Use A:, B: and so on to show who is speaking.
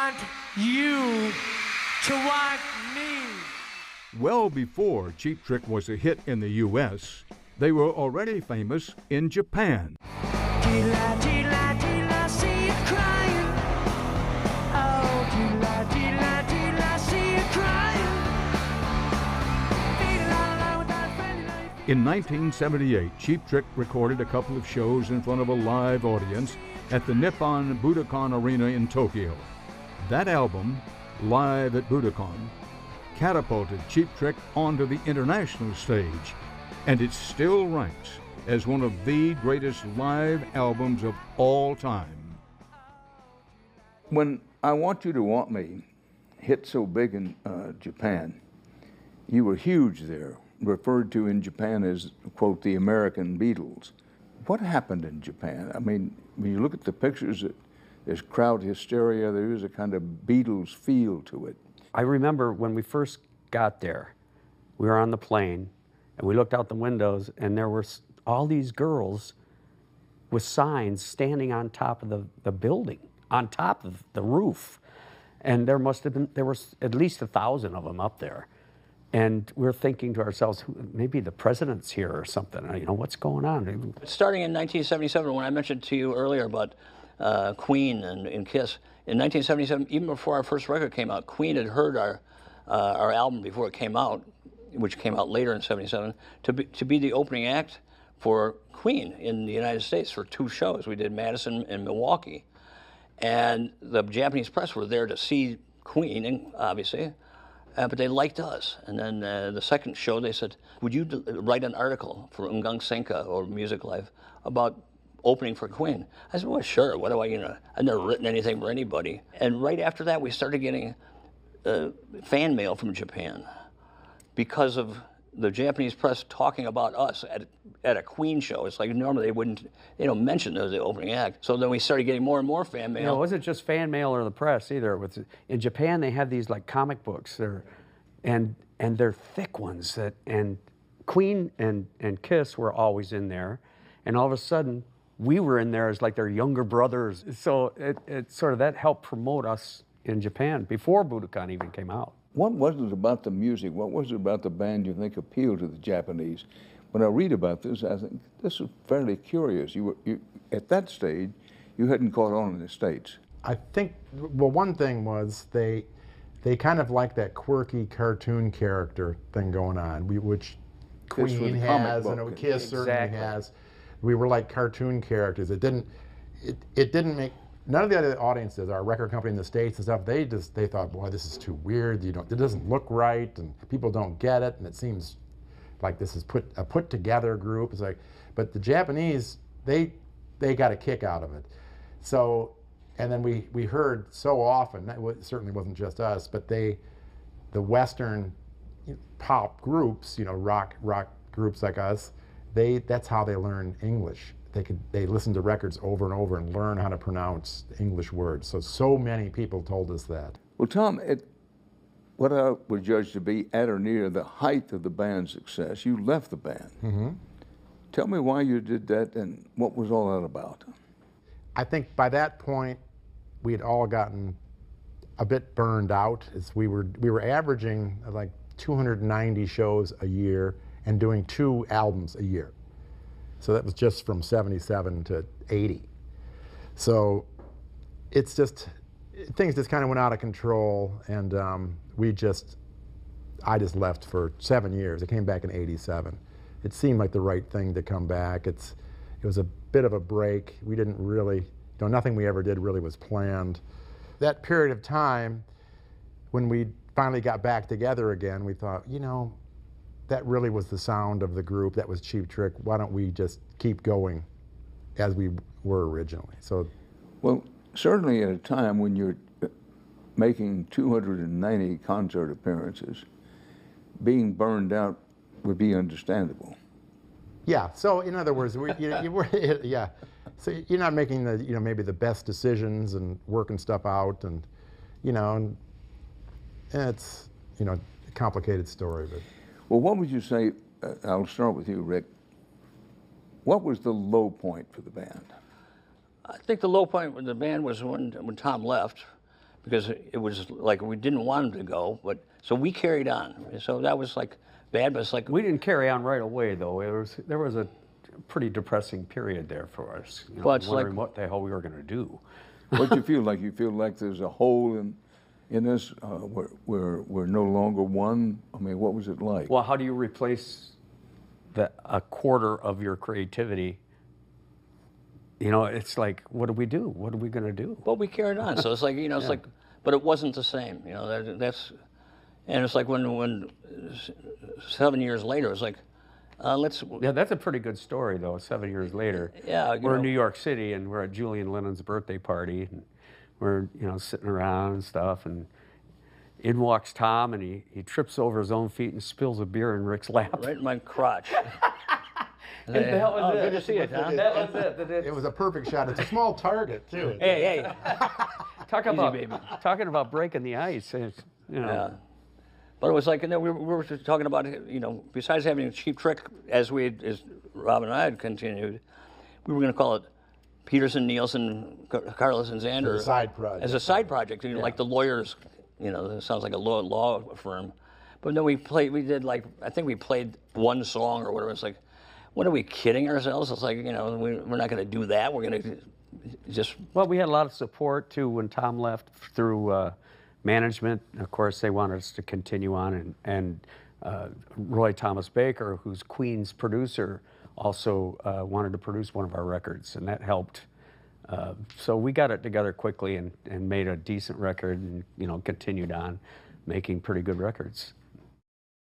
A: want you to want me.
B: Well before Cheap Trick was a hit in the U.S., they were already famous in Japan.
A: Dila, dila, dila, see you crying. Oh, dila, dila, dila, see you crying.
B: In 1978, Cheap Trick recorded a couple of shows in front of a live audience at the Nippon Budokan Arena in Tokyo. That album, Live at Budokan, catapulted Cheap Trick onto the international stage, and it still ranks as one of the greatest live albums of all time. When I Want You to Want Me hit so big in Japan, you were huge there, referred to in Japan as, quote, the American Beatles. What happened in Japan? I mean, when you look at the pictures, there's crowd hysteria, there is a kind of Beatles feel to it.
C: I remember when we first got there, we were on the plane, and we looked out the windows, and there were all these girls with signs standing on top of the building, on top of the roof. And there was at least 1,000 of them up there. And we're thinking to ourselves, maybe the president's here or something. You know, what's going on?
D: Starting in 1977, when I mentioned to you earlier about Queen and Kiss, in 1977, even before our first record came out, Queen had heard our album before it came out, which came out later in '77, to be the opening act for Queen in the United States for 2 shows. We did Madison and Milwaukee. And the Japanese press were there to see Queen, obviously. But they liked us. And then the second show, they said, would you write an article for Ungang Senka or Music Life about opening for Queen? I said, well, sure. What do I've never written anything for anybody. And right after that, we started getting fan mail from Japan because of the Japanese press talking about us at a Queen show. It's like normally they don't mention it as the opening act. So then we started getting more and more fan mail.
C: You know, it wasn't just fan mail or the press either. In Japan, they have these like comic books, and they're thick ones. And Queen and Kiss were always in there, and all of a sudden we were in there as like their younger brothers. So it sort of that helped promote us in Japan before Budokan even came out.
B: What was it about the music? What was it about the band you think appealed to the Japanese? When I read about this, I think this is fairly curious. You at that stage, you hadn't caught on in the States.
E: I think, well, one thing was they kind of like that quirky cartoon character thing going on, which Queen has and Kiss certainly has. We were like cartoon characters. It didn't make. None of the other audiences, our record company in the States and stuff, they thought, boy, this is too weird. It doesn't look right, and people don't get it, and it seems like this is a put together group. It's like, but the Japanese, they got a kick out of it. So, and then we heard so often, it certainly wasn't just us, but the Western pop groups, rock groups like us, that's how they learn English. They listen to records over and over and learn how to pronounce English words. So many people told us that.
B: Well, Tom, what I would judge to be at or near the height of the band's success, you left the band.
E: Mm-hmm.
B: Tell me why you did that and what was all that about?
E: I think by that point, we had all gotten a bit burned out. As we were averaging like 290 shows a year and doing 2 albums a year. So that was just from 77 to 80. So it's just, things just kind of went out of control, and I just left for 7 years. I came back in 87. It seemed like the right thing to come back. It was a bit of a break. We didn't really, nothing we ever did really was planned. That period of time, when we finally got back together again, we thought, that really was the sound of the group. That was Cheap Trick. Why don't we just keep going as we were originally? So,
B: well, certainly at a time when you're making 290 concert appearances, being burned out would be understandable.
E: Yeah. So in other words, yeah. So you're not making the maybe the best decisions and working stuff out, and and it's a complicated story, but.
B: Well, what would you say, I'll start with you, Rick, what was the low point for the band?
D: I think the low point with the band was when Tom left, because it was like we didn't want them to go, but so we carried on. So that was like bad, but it's like
C: we didn't carry on right away though. There was a pretty depressing period there for us. You know,
D: well, it's
C: wondering
D: like
C: what the hell we were going to do.
F: What you feel like? You feel like there's a hole in us where we're no longer one. I mean, what was it like?
C: Well, how do you replace a quarter of your creativity? You know, it's like, what do we do? What are we going to do?
D: Well, we carried on. So it's like, you know, it's like, but it wasn't the same. You know, that's, and it's like when 7 years later, it's like, let's.
C: Yeah, that's a pretty good story, though. 7 years later, we're in New York City, and we're at Julian Lennon's birthday party, and we're sitting around and stuff, and in walks Tom, and he trips over his own feet and spills a beer in Rick's lap.
D: Right in my crotch.
C: And that was it.
D: Good to see you, Tom.
C: That was it.
E: It was a perfect shot. It's a small target too.
D: Hey.
C: Talking about breaking the ice.
D: Yeah. But it was like, we were talking about, besides having a Cheap Trick, as Rob and I had continued, we were going to call it Petersson, Nielsen, Carlos, and Zander.
E: As a side project.
D: As a side project, like the lawyers, it sounds like a law firm. But then I think we played one song or whatever. It's like, what are we kidding ourselves? It's like, we're not going to do that. We're going to just.
C: Well, we had a lot of support too when Tom left through management. Of course, they wanted us to continue on, and Roy Thomas Baker, who's Queen's producer, also wanted to produce one of our records, and that helped. So we got it together quickly and made a decent record, and continued on making pretty good records.